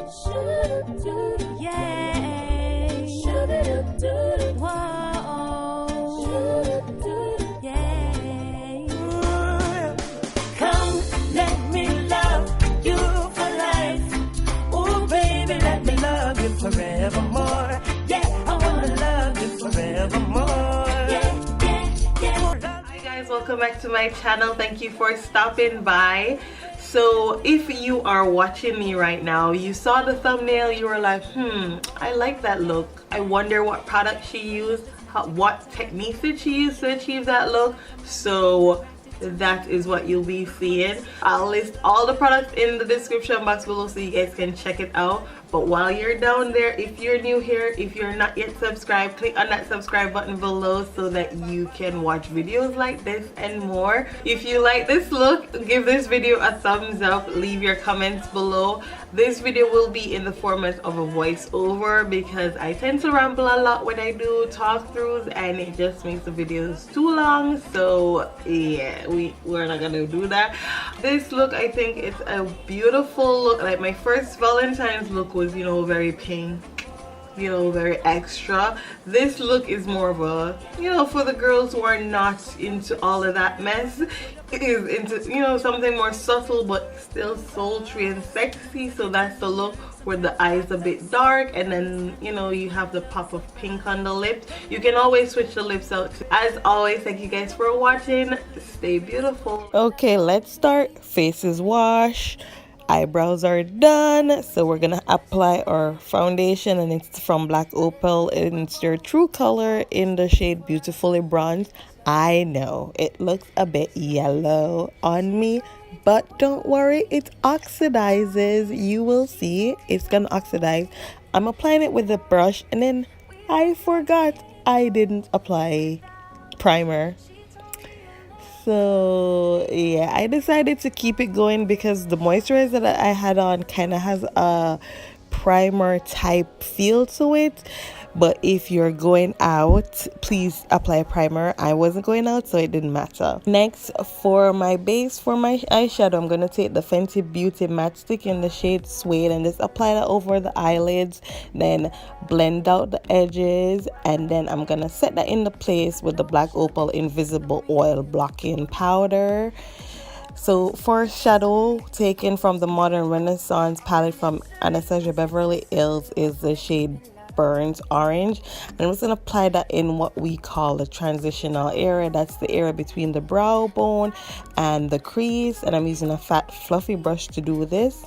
Forevermore, yeah, I wanna love you forevermore. Hi guys, welcome back to my channel. Thank you for stopping by. So if you are watching me right now, you saw the thumbnail, you were like, I like that look. I wonder what product she used, what techniques did she use to achieve that look. So that is what you'll be seeing. I'll list all the products in the description box below so you guys can check it out. But while you're down there, if you're new here, if you're not yet subscribed, click on that subscribe button below so that you can watch videos like this and more. If you like this look, give this video a thumbs up, leave your comments below. This video will be in the format of a voiceover because I tend to ramble a lot when I do talk throughs and it just makes the videos too long. So yeah, we're not gonna do that. This look, I think it's a beautiful look. Like my first Valentine's look was, you know, very pink, you know, very extra. This look is more of a, you know, for the girls who are not into all of that mess. It is into, you know, something more subtle but still sultry and sexy. So that's the look where the eyes a bit dark and then, you know, you have the pop of pink on the lips. You can always switch the lips out. As always, thank you guys for watching. Stay beautiful. Okay, let's start. Faces wash, eyebrows are done, so we're gonna apply our foundation, and it's from Black Opal and it's their true color in the shade Beautifully Bronze. I know it looks a bit yellow on me, but don't worry, it oxidizes. You will see it's gonna oxidize. I'm applying it with the brush, and then I forgot I didn't apply primer. So yeah, I decided to keep it going because the moisturizer that I had on kind of has a primer type feel to it. But if you're going out, please apply a primer. I wasn't going out, so it didn't matter. Next, for my base for my eyeshadow, I'm going to take the Fenty Beauty Matte Stick in the shade Suede and just apply that over the eyelids. Then blend out the edges. And then I'm going to set that into place with the Black Opal Invisible Oil Blocking Powder. So for shadow, taken from the Modern Renaissance palette from Anastasia Beverly Hills, is the shade Burnt Orange, and I'm just gonna apply that in what we call the transitional area. That's the area between the brow bone and the crease, and I'm using a fat fluffy brush to do this.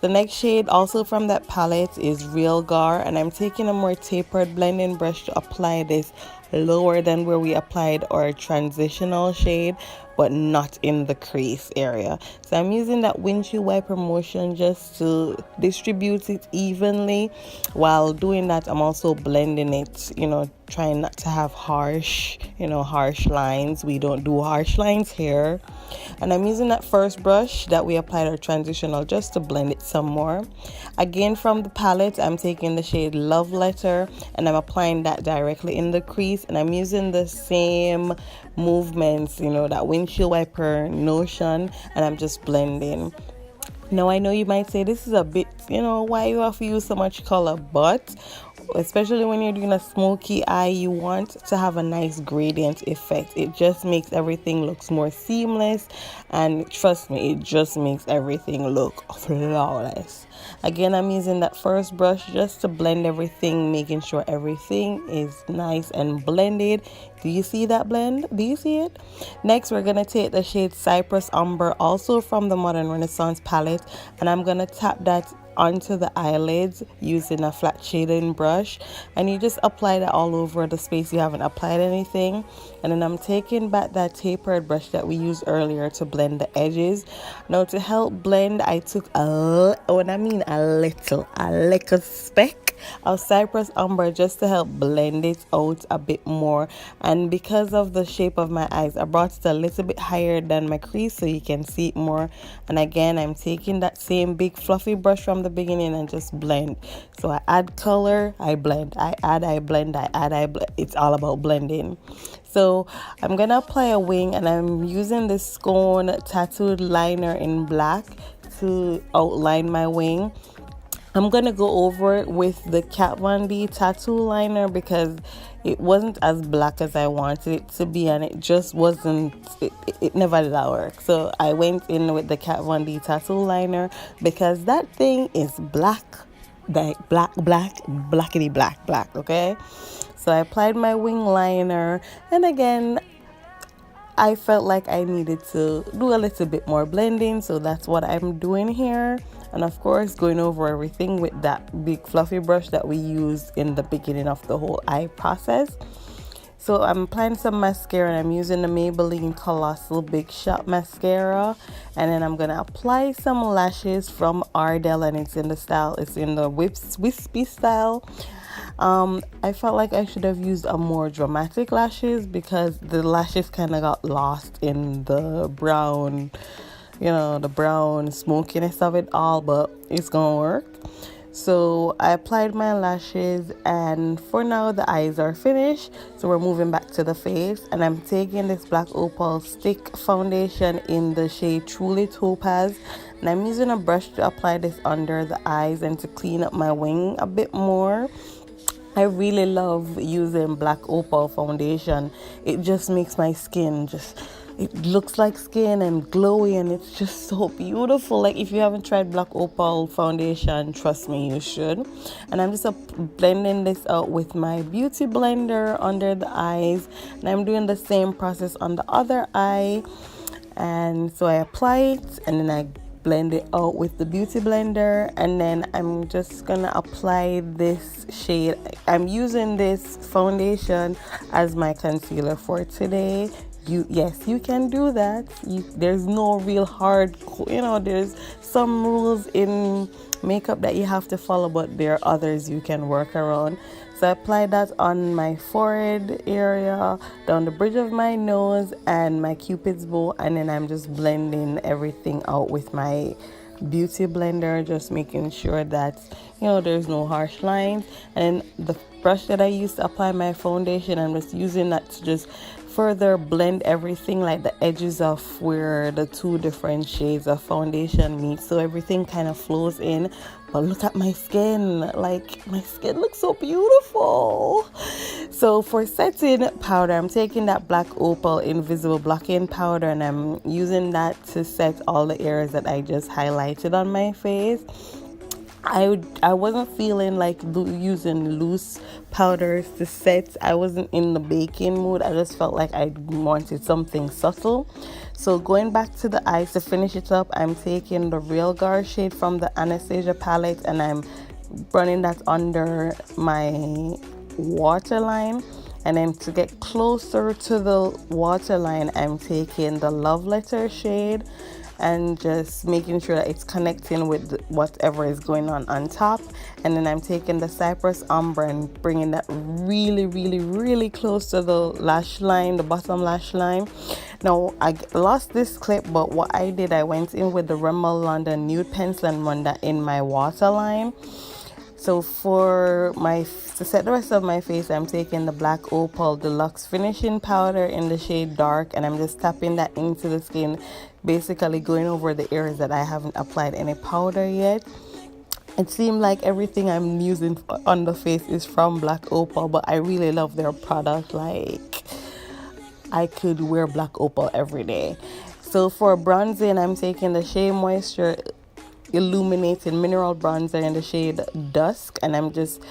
The next shade also from that palette is Realgar, and I'm taking a more tapered blending brush to apply this lower than where we applied our transitional shade, but not in the crease area. So I'm using that windshield wiper motion just to distribute it evenly. While doing that, I'm also blending it, you know, trying not to have harsh lines. We don't do harsh lines here. And I'm using that first brush that we applied our transitional just to blend it some more. Again, from the palette, I'm taking the shade Love Letter and I'm applying that directly in the crease, and I'm using the same movements, you know, that windshield wiper notion, and I'm just blending. Now I know you might say this is a bit, you know, why you have to use so much color, but especially when you're doing a smoky eye, you want to have a nice gradient effect. It just makes everything looks more seamless, and trust me, it just makes everything look flawless. Again, I'm using that first brush just to blend everything, making sure everything is nice and blended. Do you see that blend? Do you see it? Next, we're going to take the shade Cyprus Umber, also from the Modern Renaissance palette, and I'm going to tap that onto the eyelids using a flat shading brush, and you just apply that all over the space you haven't applied anything. And then I'm taking back that tapered brush that we used earlier to blend the edges. Now to help blend, I took a little speck of Cyprus Umber just to help blend it out a bit more. And because of the shape of my eyes, I brought it a little bit higher than my crease so you can see it more. And again, I'm taking that same big fluffy brush from the beginning and just blend. So I add color, I blend, I add, I blend, I add, I blend. It's all about blending. So I'm gonna apply a wing, and I'm using this SKONE tattooed liner in black to outline my wing. I'm gonna go over it with the Kat Von D tattoo liner because it wasn't as black as I wanted it to be, and it just wasn't, it never did that work. So I went in with the Kat Von D tattoo liner because that thing is black, like blackity black, okay? So I applied my wing liner, and again, I felt like I needed to do a little bit more blending, so that's what I'm doing here. And of course, going over everything with that big fluffy brush that we used in the beginning of the whole eye process. So I'm applying some mascara, and I'm using the Maybelline Colossal Big Shot Mascara. And then I'm going to apply some lashes from Ardell, and it's in the style, it's in the wispy style. I felt like I should have used a more dramatic lashes because the lashes kind of got lost in the brown, you know, the brown smokiness of it all, but it's gonna work. So I applied my lashes, and for now the eyes are finished, so we're moving back to the face. And I'm taking this Black Opal Stick foundation in the shade Truly Topaz, and I'm using a brush to apply this under the eyes and to clean up my wing a bit more. I really love using Black Opal foundation. It just makes my skin it looks like skin and glowy, and it's just so beautiful. Like, if you haven't tried Black Opal foundation, trust me, you should. And I'm just blending this out with my beauty blender under the eyes, and I'm doing the same process on the other eye. And so I apply it, and then I blend it out with the beauty blender, and then I'm just gonna apply this shade. I'm using this foundation as my concealer for today. Yes, you can do that. There's no real hard, there's some rules in makeup that you have to follow, but there are others you can work around. So I apply that on my forehead area, down the bridge of my nose, and my cupid's bow, and then I'm just blending everything out with my beauty blender, just making sure that there's no harsh lines. And the brush that I used to apply my foundation, I'm just using that to just further blend everything, like the edges of where the two different shades of foundation meet, so everything kind of flows in. But look at my skin, like my skin looks so beautiful. So for setting powder, I'm taking that Black Opal Invisible Blocking Powder, and I'm using that to set all the areas that I just highlighted on my face. I wasn't feeling like using loose powders to set. I wasn't in the baking mood. I just felt like I wanted something subtle. So going back to the eyes to finish it up, I'm taking the Realgar shade from the Anastasia palette, and I'm running that under my waterline. And then to get closer to the waterline, I'm taking the Love Letter shade and just making sure that it's connecting with whatever is going on top. And then I'm taking the Cyprus Umber and bringing that really close to the lash line, the bottom lash line. Now I lost this clip, but what I did, I went in with the Rimmel London Nude Pencil and run that in my waterline. So to set the rest of my face, I'm taking the Black Opal Deluxe Finishing Powder in the shade Dark, and I'm just tapping that into the skin, basically going over the areas that I haven't applied any powder yet. It seemed like everything I'm using on the face is from Black Opal, but I really love their product. Like, I could wear Black Opal every day. So for bronzing, I'm taking the Shea Moisture Illuminating Mineral Bronzer in the shade Dusk, and I'm just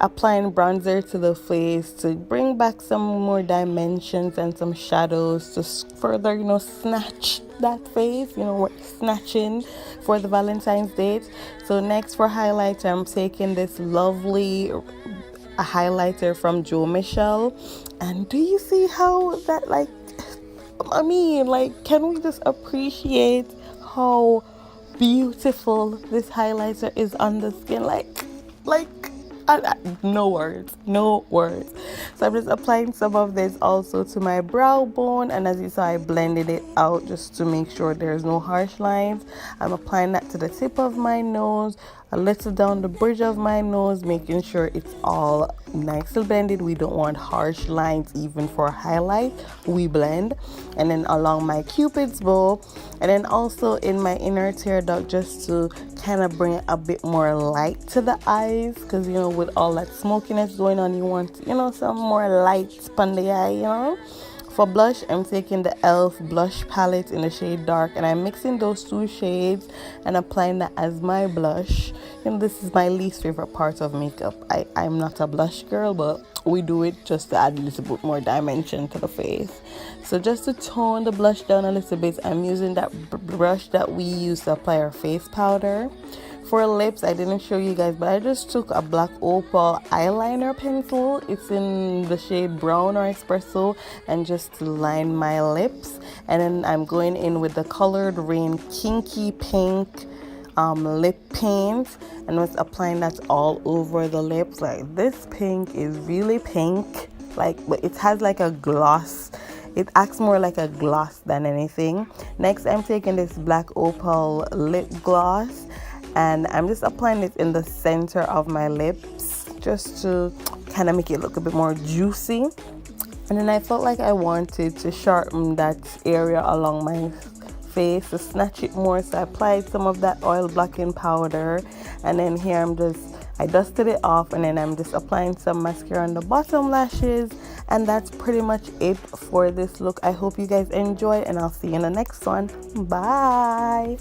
applying bronzer to the face to bring back some more dimensions and some shadows to further, snatch that face. We're snatching for the Valentine's date. So next for highlighter, I'm taking this lovely highlighter from Joe Michelle, and do you see how that, can we just appreciate how beautiful this highlighter is on the skin? No words. So I'm just applying some of this also to my brow bone, and as you saw, I blended it out just to make sure there's no harsh lines. I'm applying that to the tip of my nose, a little down the bridge of my nose, making sure it's all nicely blended. We don't want harsh lines even for highlight. We blend. And then along my cupid's bow, And then also in my inner tear duct, just to kind of bring a bit more light to the eyes, because you know, with all that smokiness going on, you want, you know, some more light on the eye, you know. For blush, I'm taking the e.l.f. blush palette in the shade dark, and I'm mixing those two shades and applying that as my blush. And this is my least favorite part of makeup. I'm not a blush girl, but we do it just to add a little bit more dimension to the face. So just to tone the blush down a little bit, I'm using that brush that we use to apply our face powder. For lips, I didn't show you guys, but I just took a black opal eyeliner pencil. It's in the shade brown or espresso, and just to line my lips. And then I'm going in with the Colored Rain Kinky Pink lip paint, and was applying that all over the lips. Like, this pink is really pink, like, but it has like a gloss. It acts more like a gloss than anything. Next, I'm taking this black opal lip gloss, and I'm just applying it in the center of my lips just to kind of make it look a bit more juicy. And then I felt like I wanted to sharpen that area along my face to snatch it more, so I applied some of that oil blocking powder. And then here I dusted it off, and then I'm just applying some mascara on the bottom lashes, and that's pretty much it for this look. I hope you guys enjoy, and I'll see you in the next one. Bye.